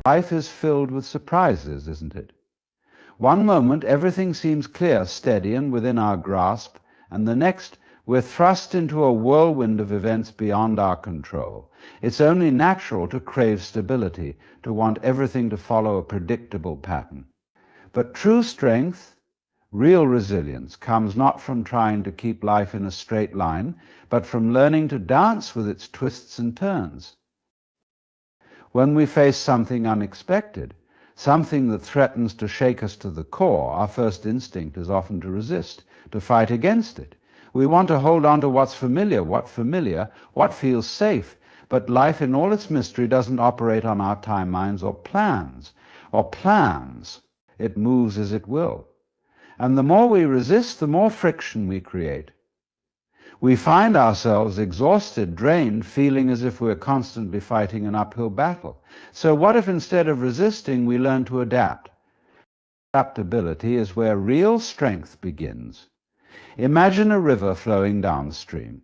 Life is filled with surprises, isn't it? One moment everything seems clear, steady, and within our grasp, and the next we're thrust into a whirlwind of events beyond our control. It's only natural to crave stability, to want everything to follow a predictable pattern. But true strength, real resilience, comes not from trying to keep life in a straight line, but from learning to dance with its twists and turns. When we face something unexpected, something that threatens to shake us to the core, our first instinct is often to resist, to fight against it. We want to hold on to what's familiar, what feels safe. But life in all its mystery doesn't operate on our timelines or plans. It moves as it will. And the more we resist, the more friction we create. We find ourselves exhausted, drained, feeling as if we're constantly fighting an uphill battle. So what if instead of resisting, we learn to adapt? Adaptability is where real strength begins. Imagine a river flowing downstream.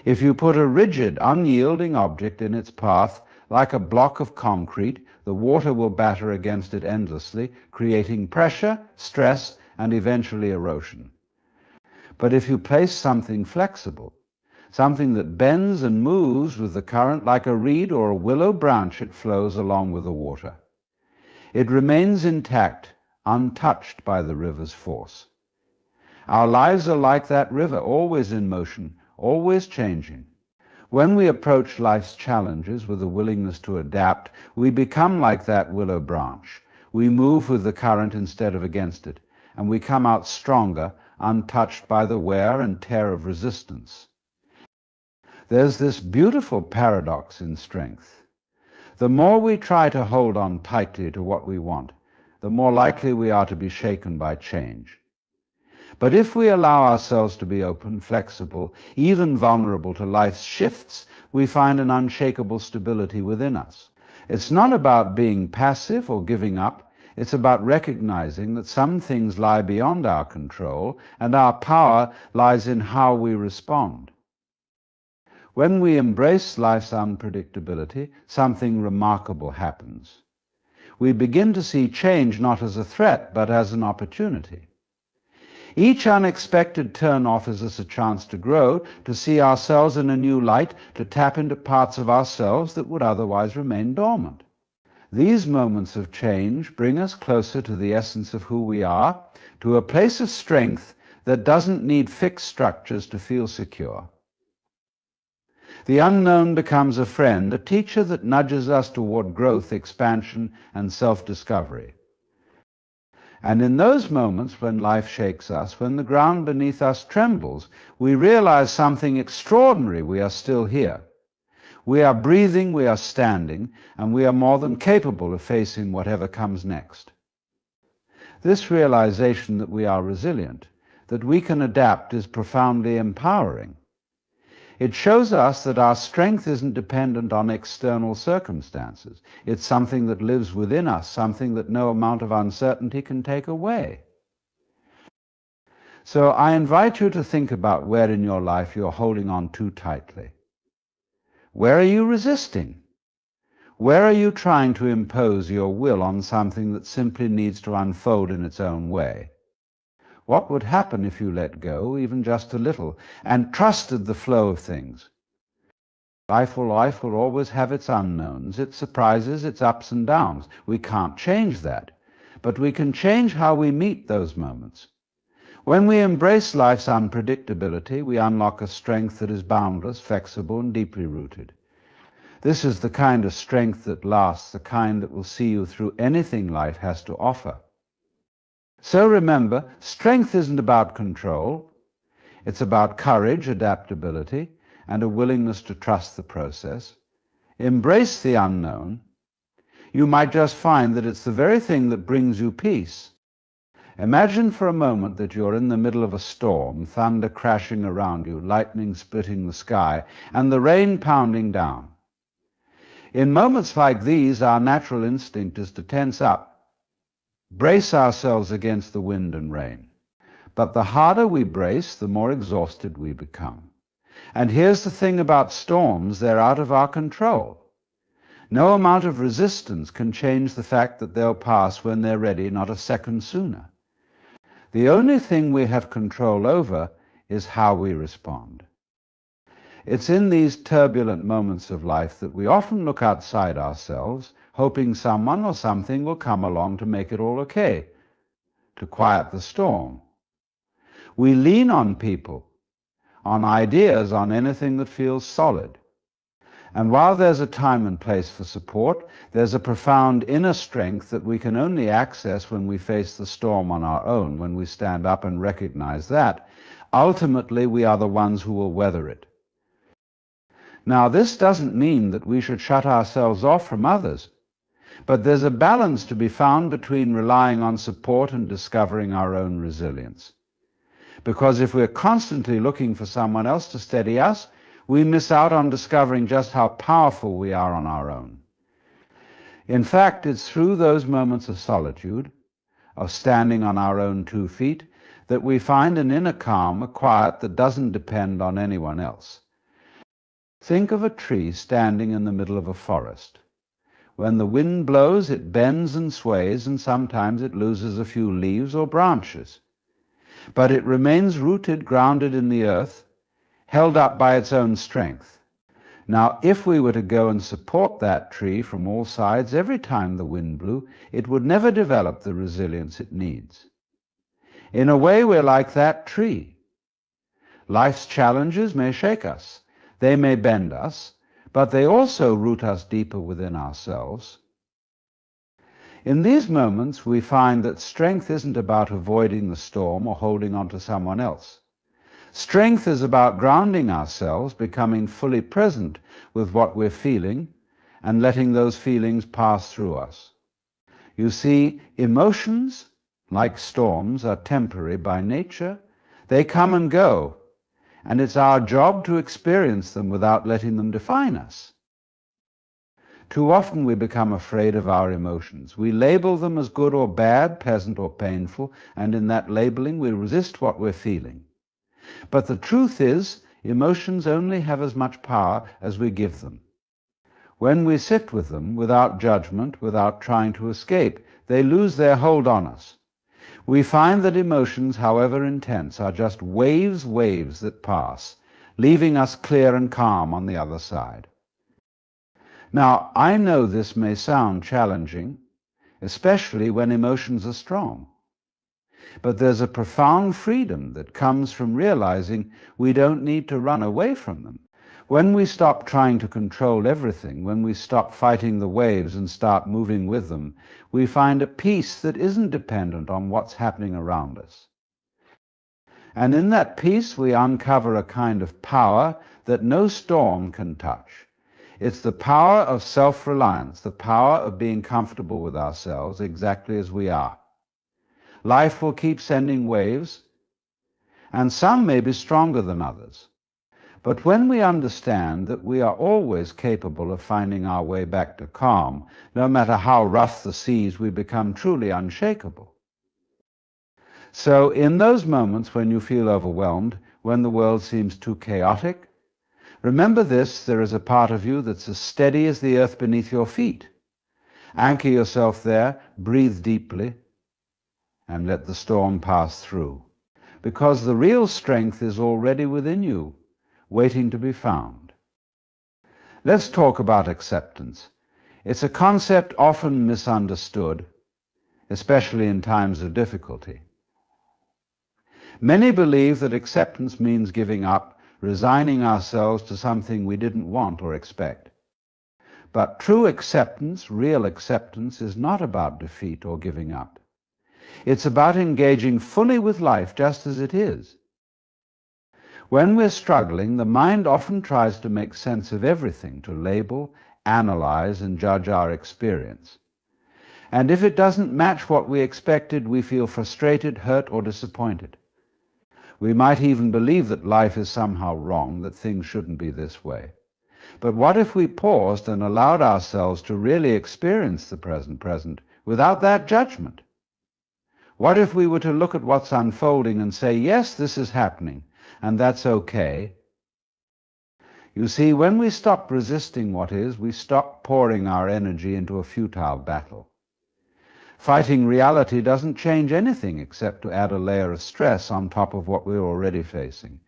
If you put a rigid, unyielding object in its path, like a block of concrete, the water will batter against it endlessly, creating pressure, stress, and eventually erosion. But if you place something flexible, something that bends and moves with the current like a reed or a willow branch, it flows along with the water. It remains intact, untouched by the river's force. Our lives are like that river, always in motion, always changing. When we approach life's challenges with a willingness to adapt, we become like that willow branch. We move with the current instead of against it, and we come out stronger, untouched by the wear and tear of resistance. There's this beautiful paradox in strength. The more we try to hold on tightly to what we want, the more likely we are to be shaken by change. But if we allow ourselves to be open, flexible, even vulnerable to life's shifts, we find an unshakable stability within us. It's not about being passive or giving up. It's about recognizing that some things lie beyond our control, and our power lies in how we respond. When we embrace life's unpredictability, something remarkable happens. We begin to see change not as a threat, but as an opportunity. Each unexpected turn offers us a chance to grow, to see ourselves in a new light, to tap into parts of ourselves that would otherwise remain dormant. These moments of change bring us closer to the essence of who we are, to a place of strength that doesn't need fixed structures to feel secure. The unknown becomes a friend, a teacher that nudges us toward growth, expansion, and self-discovery. And in those moments when life shakes us, when the ground beneath us trembles, we realize something extraordinary: we are still here. We are breathing, we are standing, and we are more than capable of facing whatever comes next. This realization that we are resilient, that we can adapt, is profoundly empowering. It shows us that our strength isn't dependent on external circumstances. It's something that lives within us, something that no amount of uncertainty can take away. So I invite you to think about where in your life you're holding on too tightly. Where are you resisting? Where are you trying to impose your will on something that simply needs to unfold in its own way? What would happen if you let go, even just a little, and trusted the flow of things? Life will always have its unknowns, its surprises, its ups and downs. We can't change that, but we can change how we meet those moments. When we embrace life's unpredictability, we unlock a strength that is boundless, flexible, and deeply rooted. This is the kind of strength that lasts, the kind that will see you through anything life has to offer. So remember, strength isn't about control. It's about courage, adaptability, and a willingness to trust the process. Embrace the unknown. You might just find that it's the very thing that brings you peace. Imagine for a moment that you're in the middle of a storm, thunder crashing around you, lightning splitting the sky, and the rain pounding down. In moments like these, our natural instinct is to tense up, brace ourselves against the wind and rain. But the harder we brace, the more exhausted we become. And here's the thing about storms: they're out of our control. No amount of resistance can change the fact that they'll pass when they're ready, not a second sooner. The only thing we have control over is how we respond. It's in these turbulent moments of life that we often look outside ourselves, hoping someone or something will come along to make it all okay, to quiet the storm. We lean on people, on ideas, on anything that feels solid. And while there's a time and place for support, there's a profound inner strength that we can only access when we face the storm on our own, when we stand up and recognize that. Ultimately, we are the ones who will weather it. Now, this doesn't mean that we should shut ourselves off from others, but there's a balance to be found between relying on support and discovering our own resilience. Because if we're constantly looking for someone else to steady us, we miss out on discovering just how powerful we are on our own. In fact, it's through those moments of solitude, of standing on our own 2 feet, that we find an inner calm, a quiet that doesn't depend on anyone else. Think of a tree standing in the middle of a forest. When the wind blows, it bends and sways, and sometimes it loses a few leaves or branches. But it remains rooted, grounded in the earth, held up by its own strength. Now, if we were to go and support that tree from all sides every time the wind blew, it would never develop the resilience it needs. In a way, we're like that tree. Life's challenges may shake us, they may bend us, but they also root us deeper within ourselves. In these moments, we find that strength isn't about avoiding the storm or holding on to someone else. Strength is about grounding ourselves, becoming fully present with what we're feeling, and letting those feelings pass through us. You see, emotions, like storms, are temporary by nature. They come and go, and it's our job to experience them without letting them define us. Too often we become afraid of our emotions. We label them as good or bad, pleasant or painful, and in that labeling we resist what we're feeling. But the truth is, emotions only have as much power as we give them. When we sit with them, without judgment, without trying to escape, they lose their hold on us. We find that emotions, however intense, are just waves that pass, leaving us clear and calm on the other side. Now, I know this may sound challenging, especially when emotions are strong. But there's a profound freedom that comes from realizing we don't need to run away from them. When we stop trying to control everything, when we stop fighting the waves and start moving with them, we find a peace that isn't dependent on what's happening around us. And in that peace, we uncover a kind of power that no storm can touch. It's the power of self-reliance, the power of being comfortable with ourselves exactly as we are. Life will keep sending waves, and some may be stronger than others. But when we understand that we are always capable of finding our way back to calm, no matter how rough the seas, we become truly unshakable. So in those moments when you feel overwhelmed, when the world seems too chaotic, remember this: there is a part of you that's as steady as the earth beneath your feet. Anchor yourself there, breathe deeply, and let the storm pass through. Because the real strength is already within you, waiting to be found. Let's talk about acceptance. It's a concept often misunderstood, especially in times of difficulty. Many believe that acceptance means giving up, resigning ourselves to something we didn't want or expect. But true acceptance, real acceptance, is not about defeat or giving up. It's about engaging fully with life just as it is. When we're struggling, the mind often tries to make sense of everything, to label, analyze, and judge our experience. And if it doesn't match what we expected, we feel frustrated, hurt, or disappointed. We might even believe that life is somehow wrong, that things shouldn't be this way. But what if we paused and allowed ourselves to really experience the present without that judgment? What if we were to look at what's unfolding and say, yes, this is happening, and that's okay. You see, when we stop resisting what is, we stop pouring our energy into a futile battle. Fighting reality doesn't change anything except to add a layer of stress on top of what we're already facing.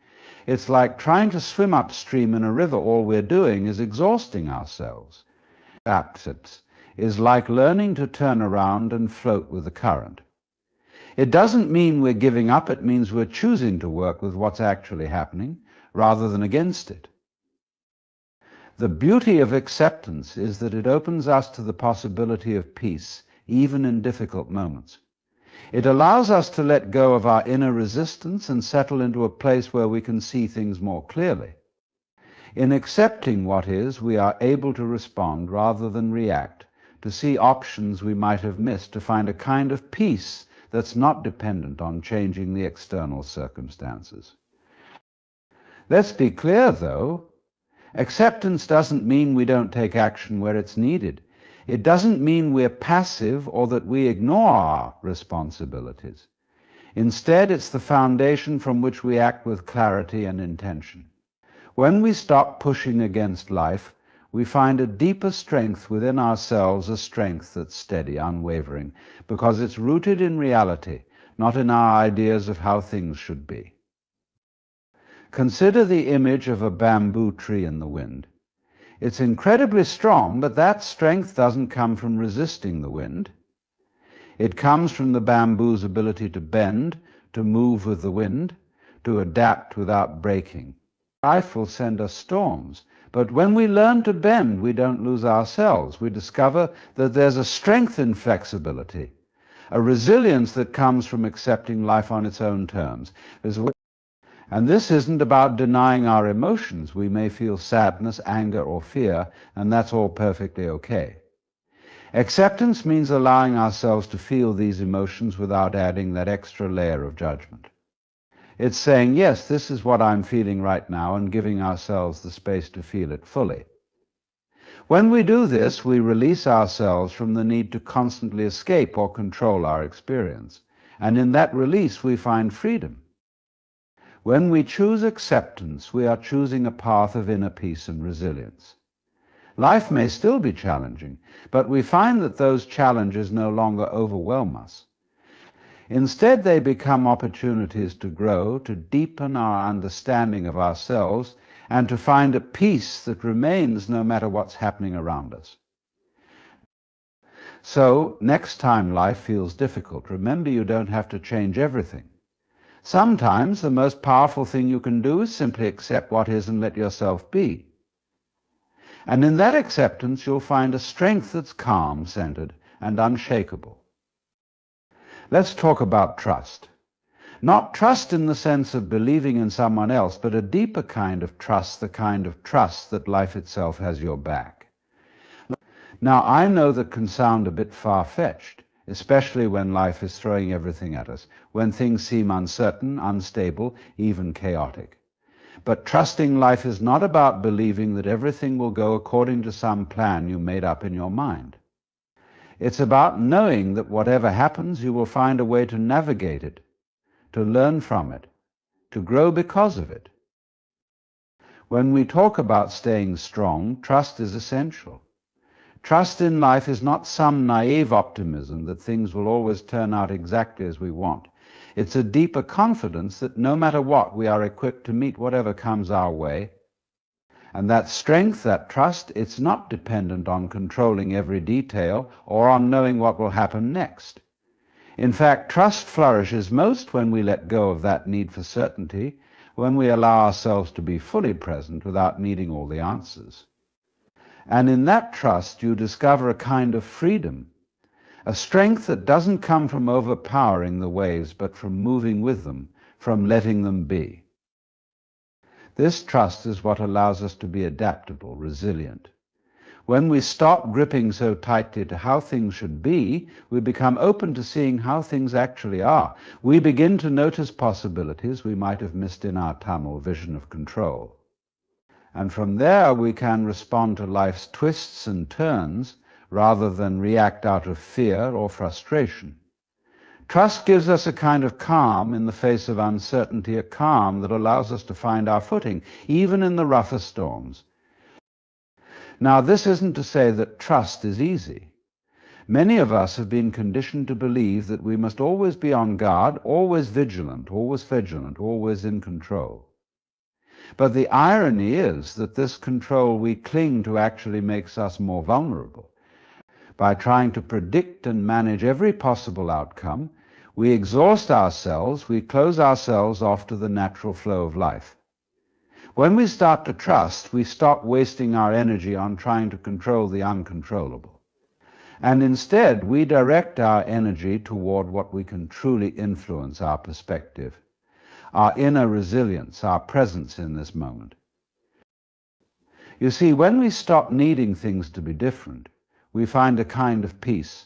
It's like trying to swim upstream in a river. All we're doing is exhausting ourselves. Absence is like learning to turn around and float with the current. It doesn't mean we're giving up, it means we're choosing to work with what's actually happening rather than against it. The beauty of acceptance is that it opens us to the possibility of peace, even in difficult moments. It allows us to let go of our inner resistance and settle into a place where we can see things more clearly. In accepting what is, we are able to respond rather than react, to see options we might have missed, to find a kind of peace that's not dependent on changing the external circumstances. Let's be clear, though. Acceptance doesn't mean we don't take action where it's needed. It doesn't mean we're passive or that we ignore our responsibilities. Instead, it's the foundation from which we act with clarity and intention. When we stop pushing against life, we find a deeper strength within ourselves, a strength that's steady, unwavering, because it's rooted in reality, not in our ideas of how things should be. Consider the image of a bamboo tree in the wind. It's incredibly strong, but that strength doesn't come from resisting the wind. It comes from the bamboo's ability to bend, to move with the wind, to adapt without breaking. Life will send us storms, but when we learn to bend, we don't lose ourselves. We discover that there's a strength in flexibility, a resilience that comes from accepting life on its own terms. And this isn't about denying our emotions. We may feel sadness, anger, or fear, and that's all perfectly okay. Acceptance means allowing ourselves to feel these emotions without adding that extra layer of judgment. It's saying, yes, this is what I'm feeling right now, and giving ourselves the space to feel it fully. When we do this, we release ourselves from the need to constantly escape or control our experience. And in that release, we find freedom. When we choose acceptance, we are choosing a path of inner peace and resilience. Life may still be challenging, but we find that those challenges no longer overwhelm us. Instead, they become opportunities to grow, to deepen our understanding of ourselves, and to find a peace that remains no matter what's happening around us. So, next time life feels difficult, remember you don't have to change everything. Sometimes the most powerful thing you can do is simply accept what is and let yourself be. And in that acceptance, you'll find a strength that's calm, centered, and unshakable. Let's talk about trust. Not trust in the sense of believing in someone else, but a deeper kind of trust, the kind of trust that life itself has your back. Now, I know that can sound a bit far-fetched, especially when life is throwing everything at us, when things seem uncertain, unstable, even chaotic. But trusting life is not about believing that everything will go according to some plan you made up in your mind. It's about knowing that whatever happens, you will find a way to navigate it, to learn from it, to grow because of it. When we talk about staying strong, trust is essential. Trust in life is not some naive optimism that things will always turn out exactly as we want. It's a deeper confidence that no matter what, we are equipped to meet whatever comes our way. And that strength, that trust, it's not dependent on controlling every detail or on knowing what will happen next. In fact, trust flourishes most when we let go of that need for certainty, when we allow ourselves to be fully present without needing all the answers. And in that trust, you discover a kind of freedom, a strength that doesn't come from overpowering the waves, but from moving with them, from letting them be. This trust is what allows us to be adaptable, resilient. When we stop gripping so tightly to how things should be, we become open to seeing how things actually are. We begin to notice possibilities we might have missed in our tunnel vision of control. And from there we can respond to life's twists and turns rather than react out of fear or frustration. Trust gives us a kind of calm in the face of uncertainty, a calm that allows us to find our footing, even in the roughest storms. Now, this isn't to say that trust is easy. Many of us have been conditioned to believe that we must always be on guard, always vigilant, always in control. But the irony is that this control we cling to actually makes us more vulnerable. By trying to predict and manage every possible outcome, we exhaust ourselves, we close ourselves off to the natural flow of life. When we start to trust, we stop wasting our energy on trying to control the uncontrollable. And instead, we direct our energy toward what we can truly influence, our perspective, our inner resilience, our presence in this moment. You see, when we stop needing things to be different, we find a kind of peace,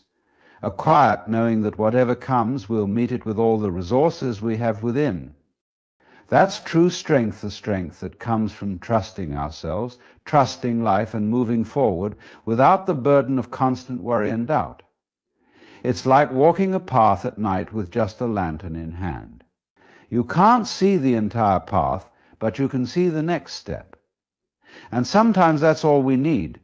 a quiet knowing that whatever comes, we'll meet it with all the resources we have within. That's true strength, the strength that comes from trusting ourselves, trusting life, and moving forward without the burden of constant worry and doubt. It's like walking a path at night with just a lantern in hand. You can't see the entire path, but you can see the next step. And sometimes that's all we need.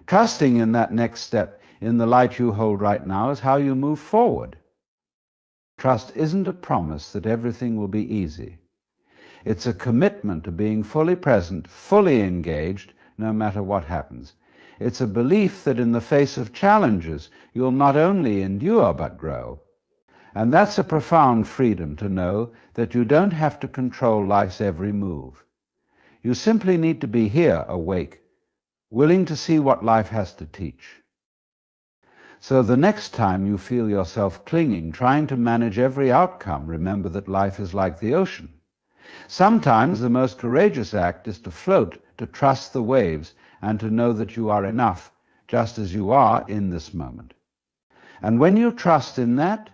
Trusting in that next step, in the light you hold right now, is how you move forward. Trust isn't a promise that everything will be easy. It's a commitment to being fully present, fully engaged, no matter what happens. It's a belief that in the face of challenges, you'll not only endure but grow. And that's a profound freedom to know that you don't have to control life's every move. You simply need to be here, awake, willing to see what life has to teach. So the next time you feel yourself clinging, trying to manage every outcome, remember that life is like the ocean. Sometimes the most courageous act is to float, to trust the waves, and to know that you are enough, just as you are in this moment. And when you trust in that,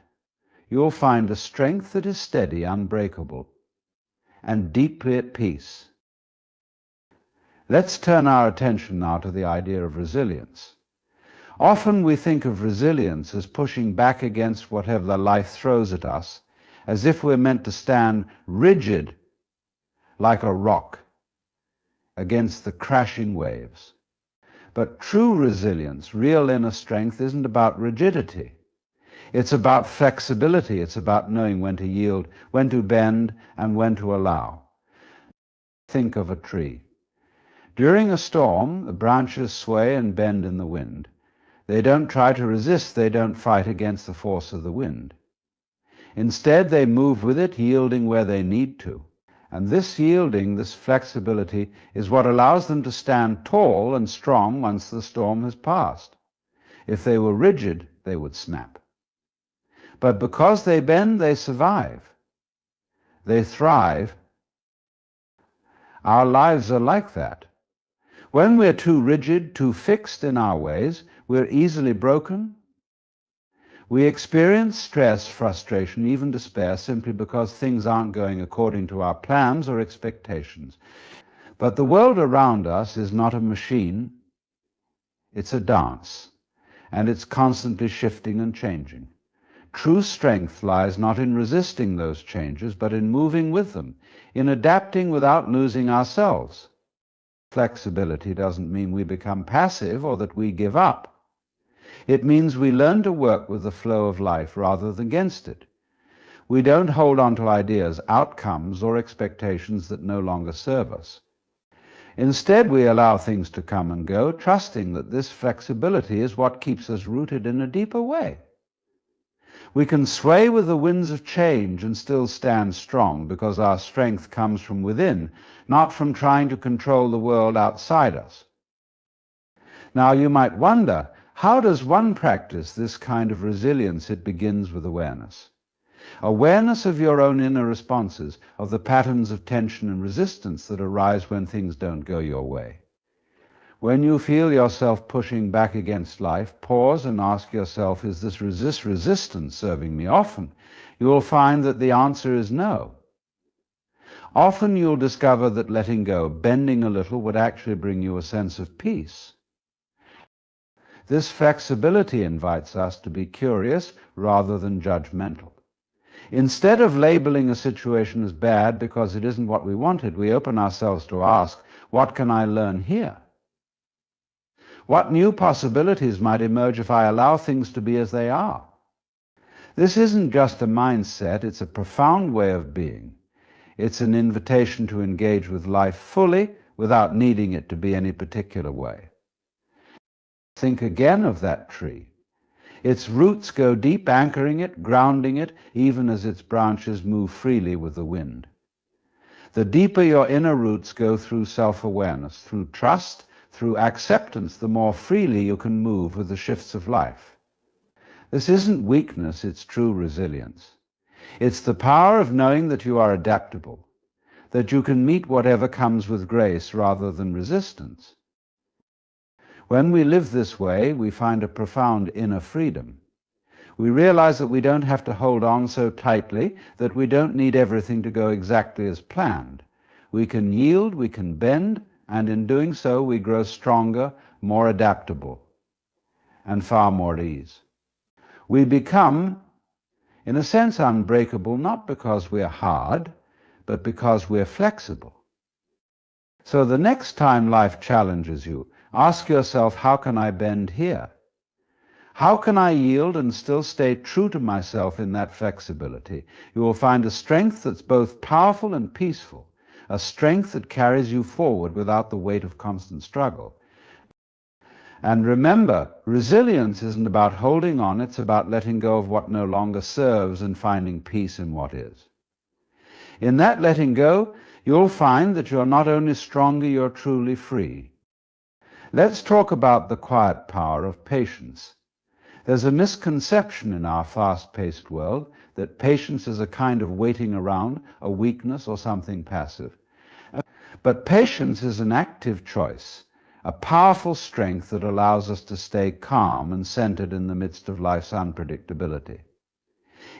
you'll find a strength that is steady, unbreakable, and deeply at peace. Let's turn our attention now to the idea of resilience. Often we think of resilience as pushing back against whatever life throws at us, as if we're meant to stand rigid like a rock against the crashing waves. But true resilience, real inner strength, isn't about rigidity. It's about flexibility. It's about knowing when to yield, when to bend, and when to allow. Think of a tree. During a storm, the branches sway and bend in the wind. They don't try to resist, they don't fight against the force of the wind. Instead, they move with it, yielding where they need to. And this yielding, this flexibility, is what allows them to stand tall and strong once the storm has passed. If they were rigid, they would snap. But because they bend, they survive. They thrive. Our lives are like that. When we're too rigid, too fixed in our ways, we're easily broken. We experience stress, frustration, even despair simply because things aren't going according to our plans or expectations. But the world around us is not a machine. It's a dance, and it's constantly shifting and changing. True strength lies not in resisting those changes, but in moving with them, in adapting without losing ourselves. Flexibility doesn't mean we become passive or that we give up. It means we learn to work with the flow of life rather than against it. We don't hold on to ideas, outcomes, or expectations that no longer serve us. Instead, we allow things to come and go, trusting that this flexibility is what keeps us rooted in a deeper way. We can sway with the winds of change and still stand strong because our strength comes from within, not from trying to control the world outside us. Now, you might wonder, how does one practice this kind of resilience? It begins with awareness. Awareness of your own inner responses, of the patterns of tension and resistance that arise when things don't go your way. When you feel yourself pushing back against life, pause and ask yourself, is this resistance serving me? Often you will find that the answer is no. Often you'll discover that letting go, bending a little, would actually bring you a sense of peace. This flexibility invites us to be curious rather than judgmental. Instead of labeling a situation as bad because it isn't what we wanted, we open ourselves to ask, what can I learn here? What new possibilities might emerge if I allow things to be as they are? This isn't just a mindset, it's a profound way of being. It's an invitation to engage with life fully without needing it to be any particular way. Think again of that tree. Its roots go deep, anchoring it, grounding it, even as its branches move freely with the wind. The deeper your inner roots go through self-awareness, through trust, through acceptance, the more freely you can move with the shifts of life. This isn't weakness, it's true resilience. It's the power of knowing that you are adaptable, that you can meet whatever comes with grace rather than resistance. When we live this way, we find a profound inner freedom. We realize that we don't have to hold on so tightly, that we don't need everything to go exactly as planned. We can yield, we can bend, and in doing so we grow stronger, more adaptable, and far more at ease. We become, in a sense, unbreakable, not because we're hard, but because we're flexible. So the next time life challenges you, ask yourself, how can I bend here? How can I yield and still stay true to myself in that flexibility? You will find a strength that's both powerful and peaceful, a strength that carries you forward without the weight of constant struggle. And remember, resilience isn't about holding on, it's about letting go of what no longer serves and finding peace in what is. In that letting go, you'll find that you're not only stronger, you're truly free. Let's talk about the quiet power of patience. There's a misconception in our fast-paced world that patience is a kind of waiting around, a weakness or something passive. But patience is an active choice, a powerful strength that allows us to stay calm and centered in the midst of life's unpredictability.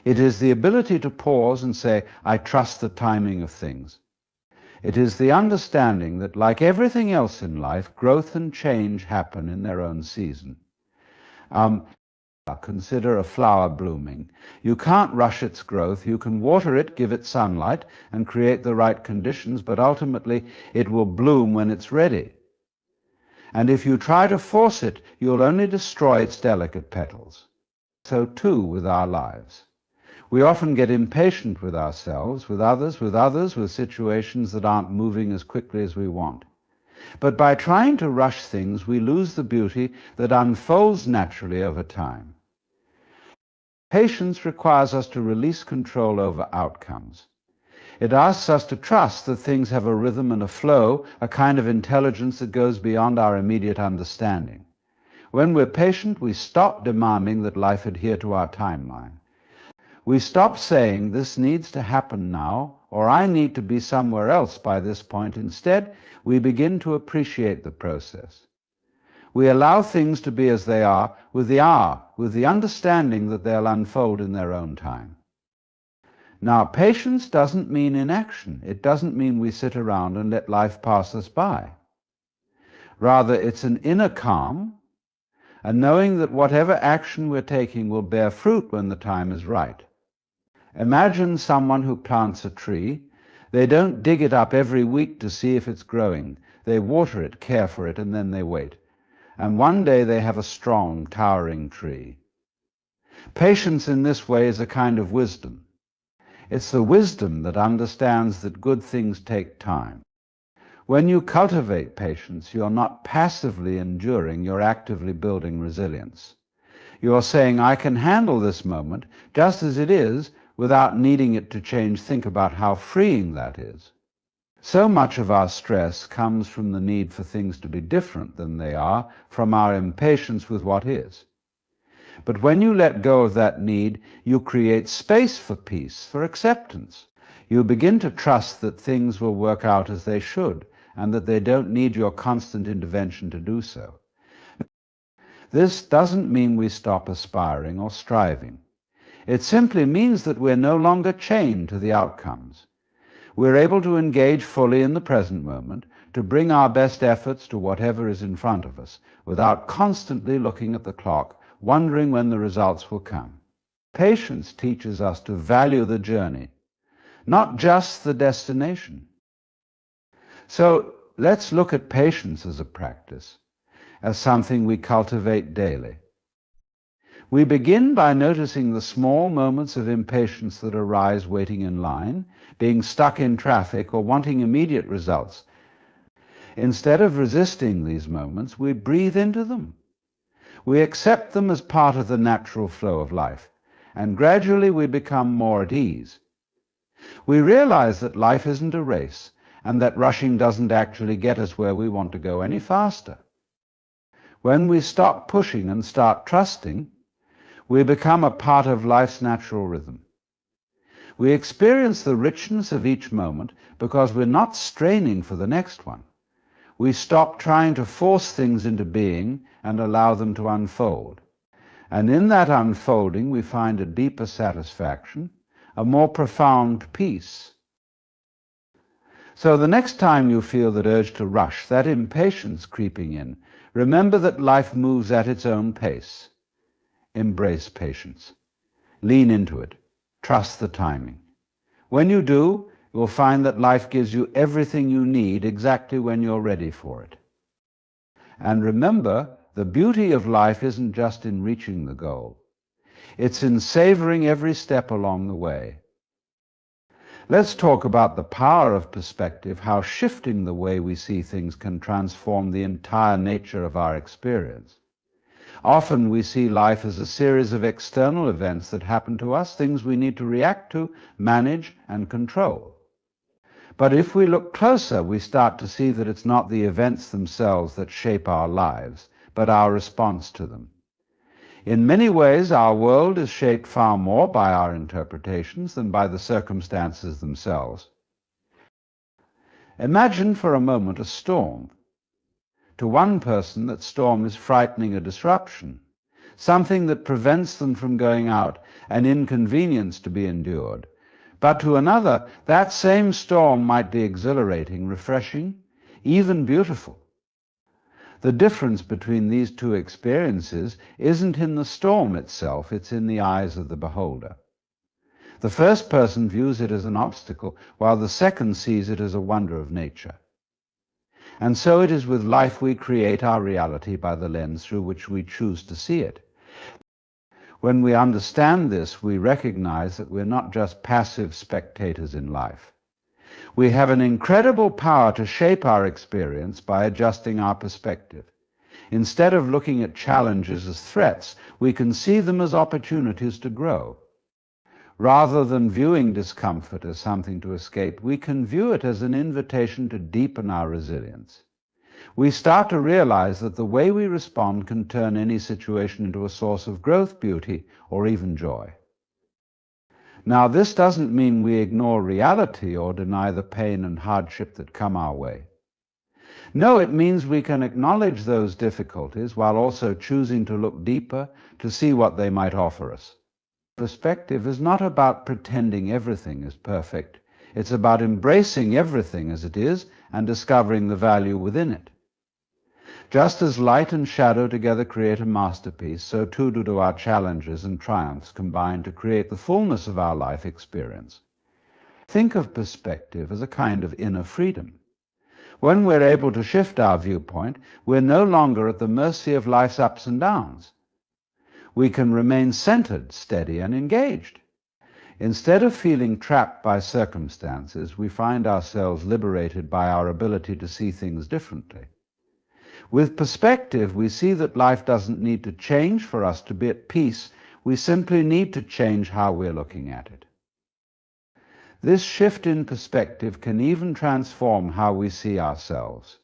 It is the ability to pause and say, I trust the timing of things. It is the understanding that, like everything else in life, growth and change happen in their own season. Consider a flower blooming. You can't rush its growth. You can water it, give it sunlight, and create the right conditions, but ultimately it will bloom when it's ready. And if you try to force it, you'll only destroy its delicate petals. So too with our lives. We often get impatient with ourselves, with others, with situations that aren't moving as quickly as we want. But by trying to rush things, we lose the beauty that unfolds naturally over time. Patience requires us to release control over outcomes. It asks us to trust that things have a rhythm and a flow, a kind of intelligence that goes beyond our immediate understanding. When we're patient, we stop demanding that life adhere to our timeline. We stop saying, this needs to happen now, or I need to be somewhere else by this point. Instead, we begin to appreciate the process. We allow things to be as they are, with the understanding that they'll unfold in their own time. Now, patience doesn't mean inaction. It doesn't mean we sit around and let life pass us by. Rather, it's an inner calm, and knowing that whatever action we're taking will bear fruit when the time is right. Imagine someone who plants a tree. They don't dig it up every week to see if it's growing. They water it, care for it, and then they wait. And one day they have a strong, towering tree. Patience in this way is a kind of wisdom. It's the wisdom that understands that good things take time. When you cultivate patience, you're not passively enduring, you're actively building resilience. You're saying, I can handle this moment just as it is without needing it to change. Think about how freeing that is. So much of our stress comes from the need for things to be different than they are, from our impatience with what is. But when you let go of that need, you create space for peace, for acceptance. You begin to trust that things will work out as they should, and that they don't need your constant intervention to do so. This doesn't mean we stop aspiring or striving. It simply means that we're no longer chained to the outcomes. We're able to engage fully in the present moment, to bring our best efforts to whatever is in front of us, without constantly looking at the clock, wondering when the results will come. Patience teaches us to value the journey, not just the destination. So let's look at patience as a practice, as something we cultivate daily. We begin by noticing the small moments of impatience that arise waiting in line, being stuck in traffic, or wanting immediate results. Instead of resisting these moments, we breathe into them. We accept them as part of the natural flow of life, and gradually we become more at ease. We realize that life isn't a race, and that rushing doesn't actually get us where we want to go any faster. When we stop pushing and start trusting, we become a part of life's natural rhythm. We experience the richness of each moment because we're not straining for the next one. We stop trying to force things into being and allow them to unfold. And in that unfolding, we find a deeper satisfaction, a more profound peace. So the next time you feel that urge to rush, that impatience creeping in, remember that life moves at its own pace. Embrace patience. Lean into it. Trust the timing. When you do, you'll find that life gives you everything you need exactly when you're ready for it. And remember, the beauty of life isn't just in reaching the goal. It's in savoring every step along the way. Let's talk about the power of perspective, how shifting the way we see things can transform the entire nature of our experience. Often we see life as a series of external events that happen to us, things we need to react to, manage, and control. But if we look closer, we start to see that it's not the events themselves that shape our lives, but our response to them. In many ways, our world is shaped far more by our interpretations than by the circumstances themselves. Imagine for a moment a storm. To one person, that storm is frightening, a disruption, something that prevents them from going out, an inconvenience to be endured. But to another, that same storm might be exhilarating, refreshing, even beautiful. The difference between these two experiences isn't in the storm itself, it's in the eyes of the beholder. The first person views it as an obstacle, while the second sees it as a wonder of nature. And so it is with life. We create our reality by the lens through which we choose to see it. When we understand this, we recognize that we're not just passive spectators in life. We have an incredible power to shape our experience by adjusting our perspective. Instead of looking at challenges as threats, we can see them as opportunities to grow. Rather than viewing discomfort as something to escape, we can view it as an invitation to deepen our resilience. We start to realize that the way we respond can turn any situation into a source of growth, beauty, or even joy. Now, this doesn't mean we ignore reality or deny the pain and hardship that come our way. No, it means we can acknowledge those difficulties while also choosing to look deeper to see what they might offer us. Perspective is not about pretending everything is perfect. It's about embracing everything as it is and discovering the value within it. Just as light and shadow together create a masterpiece, so too do our challenges and triumphs combine to create the fullness of our life experience. Think of perspective as a kind of inner freedom. When we're able to shift our viewpoint, we're no longer at the mercy of life's ups and downs. We can remain centered, steady, and engaged. Instead of feeling trapped by circumstances, we find ourselves liberated by our ability to see things differently. With perspective, we see that life doesn't need to change for us to be at peace. We simply need to change how we're looking at it. This shift in perspective can even transform how we see ourselves.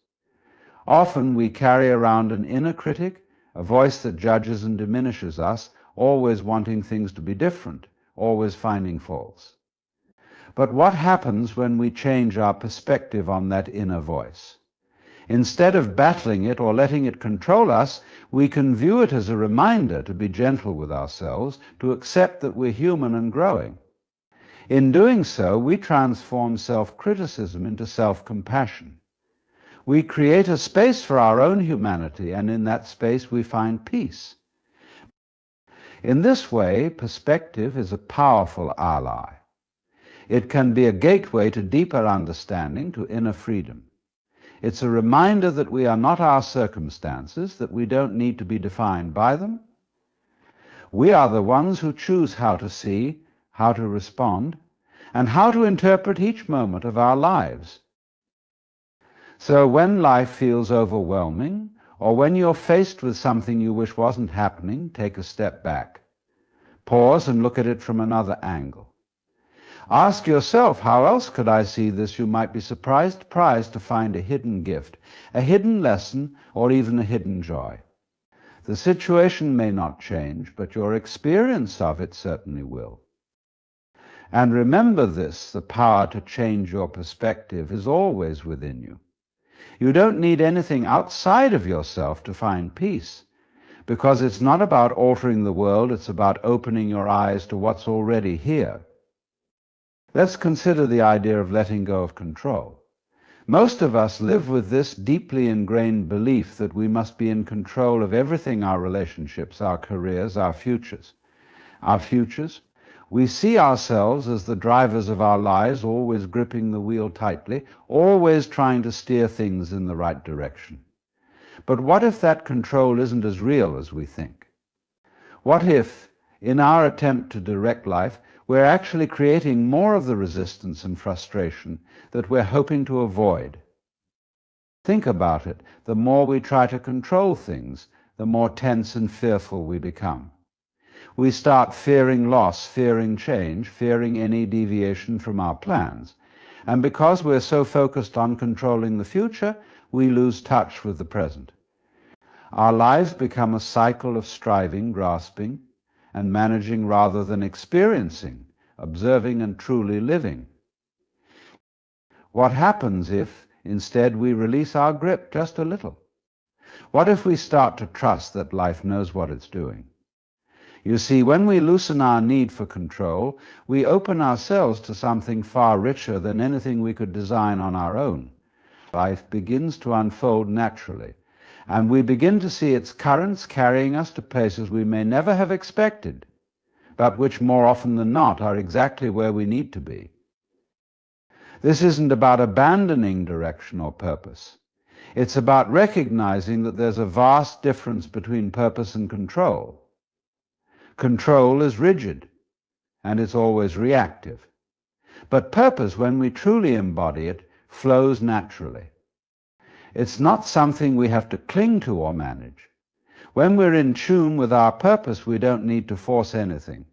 Often we carry around an inner critic, a voice that judges and diminishes us, always wanting things to be different, always finding faults. But what happens when we change our perspective on that inner voice? Instead of battling it or letting it control us, we can view it as a reminder to be gentle with ourselves, to accept that we're human and growing. In doing so, we transform self-criticism into self-compassion. We create a space for our own humanity, and in that space we find peace. In this way, perspective is a powerful ally. It can be a gateway to deeper understanding, to inner freedom. It's a reminder that we are not our circumstances, that we don't need to be defined by them. We are the ones who choose how to see, how to respond, and how to interpret each moment of our lives. So when life feels overwhelming, or when you're faced with something you wish wasn't happening, take a step back. Pause and look at it from another angle. Ask yourself, how else could I see this? You might be surprised to find a hidden gift, a hidden lesson, or even a hidden joy. The situation may not change, but your experience of it certainly will. And remember this, the power to change your perspective is always within you. You don't need anything outside of yourself to find peace, because it's not about altering the world, it's about opening your eyes to what's already here. Let's consider the idea of letting go of control. Most of us live with this deeply ingrained belief that we must be in control of everything: our relationships, our careers, our futures. We see ourselves as the drivers of our lives, always gripping the wheel tightly, always trying to steer things in the right direction. But what if that control isn't as real as we think? What if, in our attempt to direct life, we're actually creating more of the resistance and frustration that we're hoping to avoid? Think about it. The more we try to control things, the more tense and fearful we become. We start fearing loss, fearing change, fearing any deviation from our plans. And because we're so focused on controlling the future, we lose touch with the present. Our lives become a cycle of striving, grasping, and managing rather than experiencing, observing, and truly living. What happens if, instead, we release our grip just a little? What if we start to trust that life knows what it's doing? You see, when we loosen our need for control, we open ourselves to something far richer than anything we could design on our own. Life begins to unfold naturally, and we begin to see its currents carrying us to places we may never have expected, but which more often than not are exactly where we need to be. This isn't about abandoning direction or purpose. It's about recognizing that there's a vast difference between purpose and control. Control is rigid, and it's always reactive. But purpose, when we truly embody it, flows naturally. It's not something we have to cling to or manage. When we're in tune with our purpose, we don't need to force anything.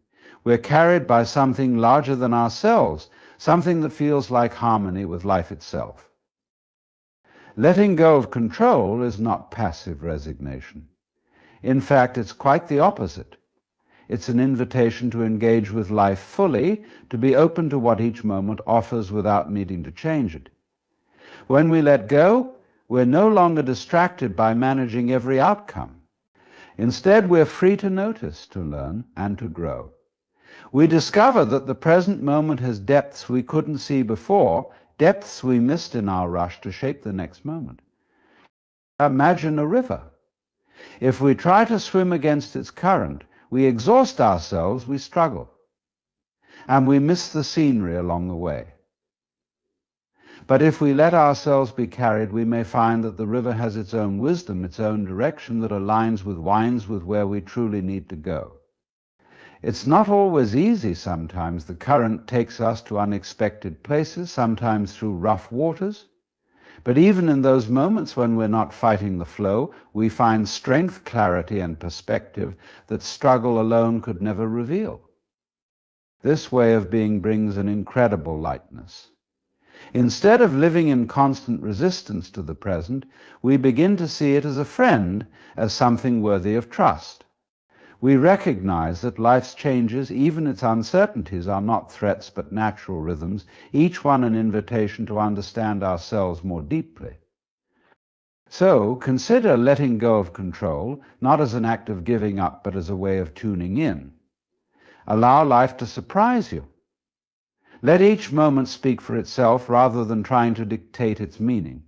We're carried by something larger than ourselves, something that feels like harmony with life itself. Letting go of control is not passive resignation. In fact, it's quite the opposite. It's an invitation to engage with life fully, to be open to what each moment offers without needing to change it. When we let go, we're no longer distracted by managing every outcome. Instead, we're free to notice, to learn, and to grow. We discover that the present moment has depths we couldn't see before, depths we missed in our rush to shape the next moment. Imagine a river. If we try to swim against its current, we exhaust ourselves, we struggle, and we miss the scenery along the way. But if we let ourselves be carried, we may find that the river has its own wisdom, its own direction that aligns with where we truly need to go. It's not always easy sometimes. The current takes us to unexpected places, sometimes through rough waters. But even in those moments when we're not fighting the flow, we find strength, clarity, and perspective that struggle alone could never reveal. This way of being brings an incredible lightness. Instead of living in constant resistance to the present, we begin to see it as a friend, as something worthy of trust. We recognize that life's changes, even its uncertainties, are not threats but natural rhythms, each one an invitation to understand ourselves more deeply. So consider letting go of control, not as an act of giving up, but as a way of tuning in. Allow life to surprise you. Let each moment speak for itself rather than trying to dictate its meaning.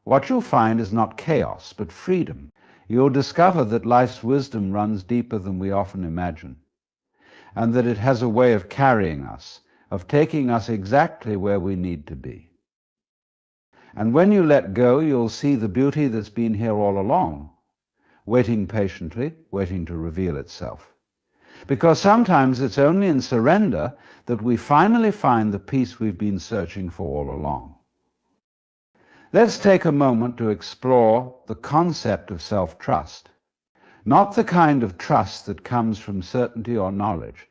what you'll find is not chaos, but freedom. You'll discover that life's wisdom runs deeper than we often imagine, and that it has a way of carrying us, of taking us exactly where we need to be. And when you let go, you'll see the beauty that's been here all along, waiting patiently, waiting to reveal itself. Because sometimes it's only in surrender that we finally find the peace we've been searching for all along. Let's take a moment to explore the concept of self-trust. Not the kind of trust that comes from certainty or knowledge,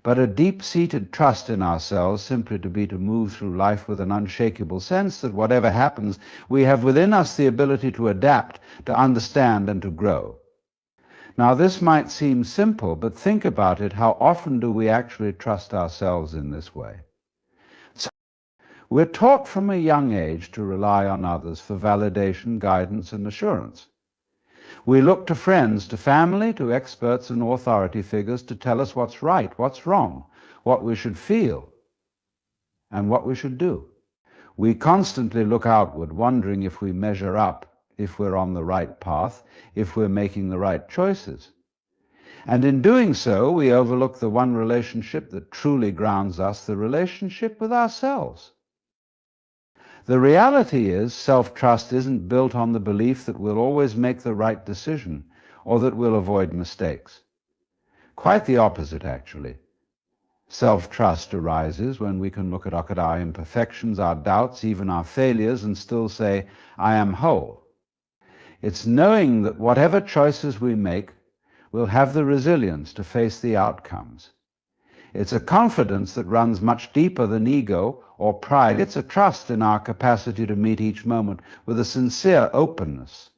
but a deep-seated trust in ourselves simply to move through life with an unshakable sense that whatever happens, we have within us the ability to adapt, to understand, and to grow. Now, this might seem simple, but think about it. How often do we actually trust ourselves in this way? So, we're taught from a young age to rely on others for validation, guidance, and assurance. We look to friends, to family, to experts and authority figures to tell us what's right, what's wrong, what we should feel, and what we should do. We constantly look outward, wondering if we measure up, if we're on the right path, if we're making the right choices. And in doing so, we overlook the one relationship that truly grounds us, the relationship with ourselves. The reality is, self-trust isn't built on the belief that we'll always make the right decision or that we'll avoid mistakes. Quite the opposite, actually. Self-trust arises when we can look at our imperfections, our doubts, even our failures, and still say, I am whole. It's knowing that whatever choices we make, we'll have the resilience to face the outcomes. It's a confidence that runs much deeper than ego or pride. It's a trust in our capacity to meet each moment with a sincere openness.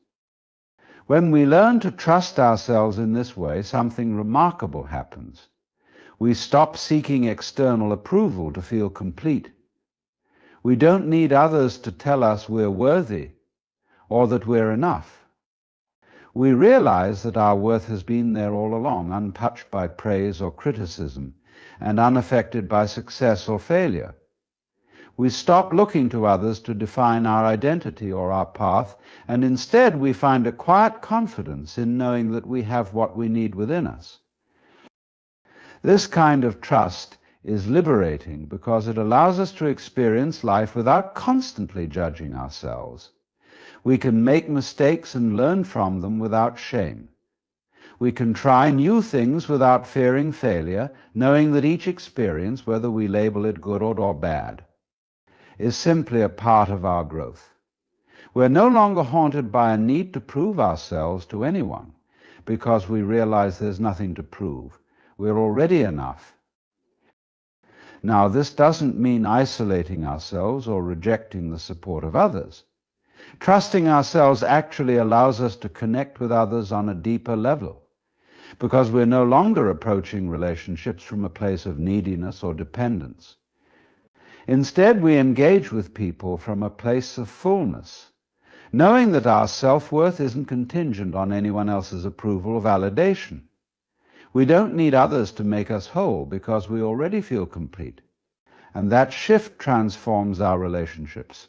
When we learn to trust ourselves in this way, something remarkable happens. We stop seeking external approval to feel complete. We don't need others to tell us we're worthy or that we're enough. We realize that our worth has been there all along, untouched by praise or criticism, and unaffected by success or failure. We stop looking to others to define our identity or our path, and instead we find a quiet confidence in knowing that we have what we need within us. This kind of trust is liberating because it allows us to experience life without constantly judging ourselves. We can make mistakes and learn from them without shame. We can try new things without fearing failure, knowing that each experience, whether we label it good or bad, is simply a part of our growth. We're no longer haunted by a need to prove ourselves to anyone because we realize there's nothing to prove. We're already enough. Now, this doesn't mean isolating ourselves or rejecting the support of others. Trusting ourselves actually allows us to connect with others on a deeper level, because we're no longer approaching relationships from a place of neediness or dependence. Instead, we engage with people from a place of fullness, knowing that our self-worth isn't contingent on anyone else's approval or validation. We don't need others to make us whole because we already feel complete. And that shift transforms our relationships.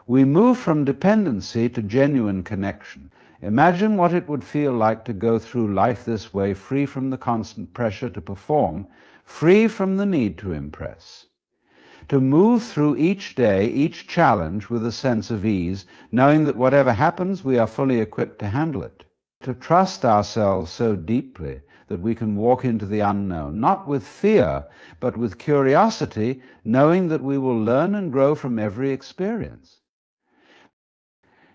We move from dependency to genuine connection. Imagine what it would feel like to go through life this way, free from the constant pressure to perform, free from the need to impress. To move through each day, each challenge with a sense of ease, knowing that whatever happens, we are fully equipped to handle it. To trust ourselves so deeply that we can walk into the unknown, not with fear, but with curiosity, knowing that we will learn and grow from every experience.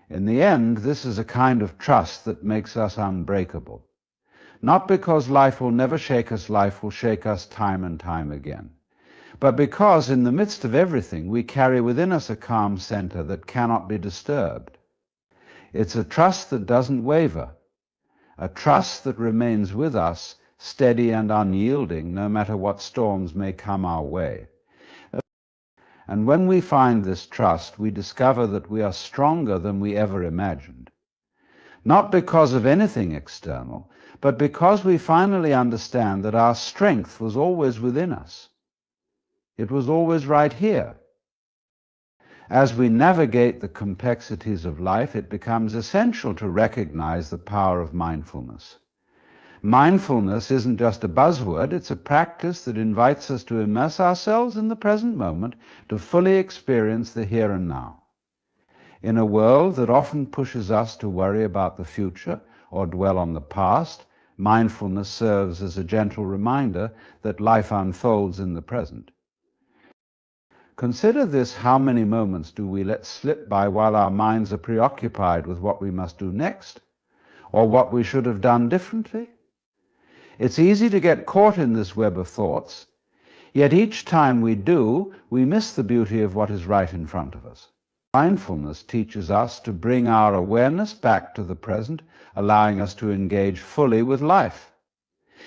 In the end, this is a kind of trust that makes us unbreakable. Not because life will never shake us, life will shake us time and time again, but because in the midst of everything, we carry within us a calm center that cannot be disturbed. It's a trust that doesn't waver, a trust that remains with us, steady and unyielding, no matter what storms may come our way. And when we find this trust, we discover that we are stronger than we ever imagined. Not because of anything external, but because we finally understand that our strength was always within us. It was always right here. As we navigate the complexities of life, it becomes essential to recognize the power of mindfulness. Mindfulness isn't just a buzzword, it's a practice that invites us to immerse ourselves in the present moment, to fully experience the here and now. In a world that often pushes us to worry about the future or dwell on the past, mindfulness serves as a gentle reminder that life unfolds in the present. Consider this: how many moments do we let slip by while our minds are preoccupied with what we must do next, or what we should have done differently? It's easy to get caught in this web of thoughts, yet each time we do, we miss the beauty of what is right in front of us. Mindfulness teaches us to bring our awareness back to the present, allowing us to engage fully with life.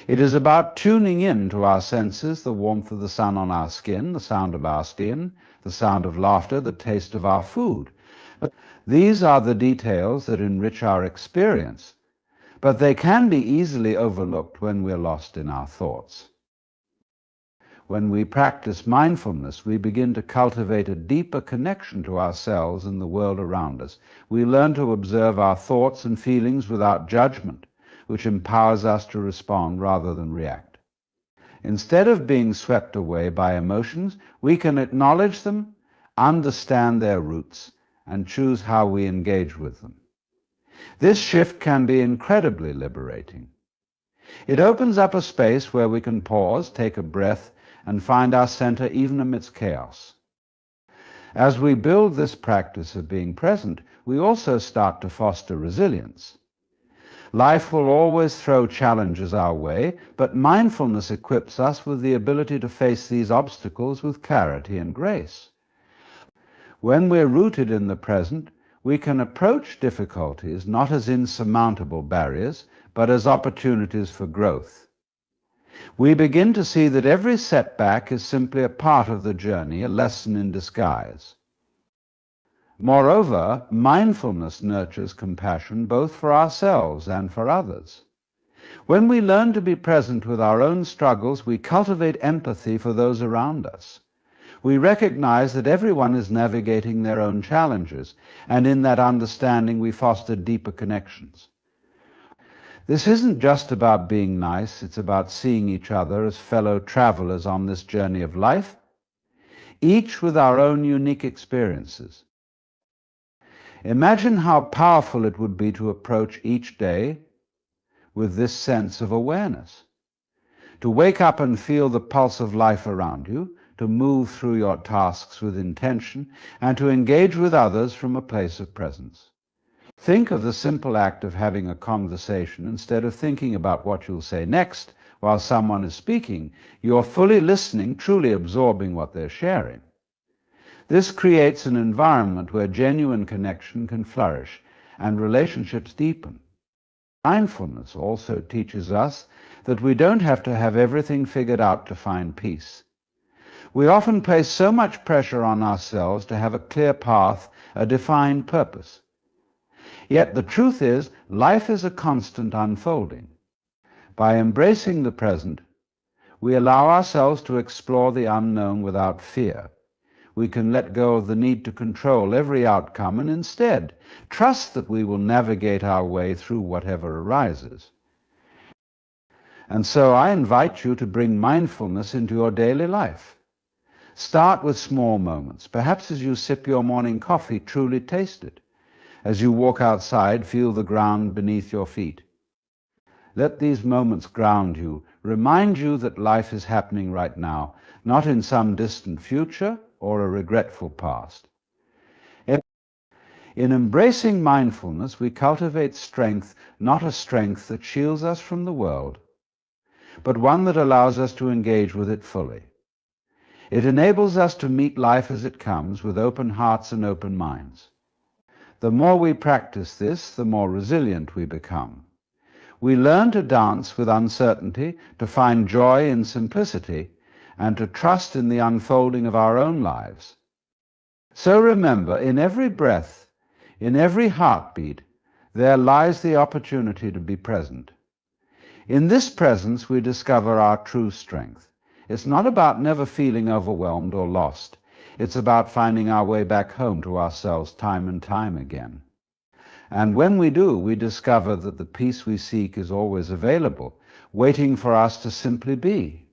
It is about tuning in to our senses, the warmth of the sun on our skin, the sound of our skin, the sound of laughter, the taste of our food. These are the details that enrich our experience, but they can be easily overlooked when we're lost in our thoughts. When we practice mindfulness, we begin to cultivate a deeper connection to ourselves and the world around us. We learn to observe our thoughts and feelings without judgment, which empowers us to respond rather than react. Instead of being swept away by emotions, we can acknowledge them, understand their roots, and choose how we engage with them. This shift can be incredibly liberating. It opens up a space where we can pause, take a breath, and find our center even amidst chaos. As we build this practice of being present, we also start to foster resilience. Life will always throw challenges our way, but mindfulness equips us with the ability to face these obstacles with clarity and grace. When we're rooted in the present, we can approach difficulties not as insurmountable barriers, but as opportunities for growth. We begin to see that every setback is simply a part of the journey, a lesson in disguise. Moreover, mindfulness nurtures compassion both for ourselves and for others. When we learn to be present with our own struggles, we cultivate empathy for those around us. We recognize that everyone is navigating their own challenges, and in that understanding we foster deeper connections. This isn't just about being nice, it's about seeing each other as fellow travelers on this journey of life, each with our own unique experiences. Imagine how powerful it would be to approach each day with this sense of awareness, to wake up and feel the pulse of life around you, to move through your tasks with intention, and to engage with others from a place of presence. Think of the simple act of having a conversation. Instead of thinking about what you'll say next while someone is speaking, you're fully listening, truly absorbing what they're sharing. This creates an environment where genuine connection can flourish and relationships deepen. Mindfulness also teaches us that we don't have to have everything figured out to find peace. We often place so much pressure on ourselves to have a clear path, a defined purpose. Yet the truth is, life is a constant unfolding. By embracing the present, we allow ourselves to explore the unknown without fear. We can let go of the need to control every outcome and instead trust that we will navigate our way through whatever arises. And so I invite you to bring mindfulness into your daily life. Start with small moments. Perhaps as you sip your morning coffee, truly taste it. As you walk outside, feel the ground beneath your feet. Let these moments ground you, remind you that life is happening right now, not in some distant future or a regretful past. In embracing mindfulness, we cultivate strength, not a strength that shields us from the world, but one that allows us to engage with it fully. It enables us to meet life as it comes with open hearts and open minds. The more we practice this, the more resilient we become. We learn to dance with uncertainty, to find joy in simplicity, and to trust in the unfolding of our own lives. So remember, in every breath, in every heartbeat, there lies the opportunity to be present. In this presence, we discover our true strength. It's not about never feeling overwhelmed or lost. It's about finding our way back home to ourselves time and time again. And when we do, we discover that the peace we seek is always available, waiting for us to simply be.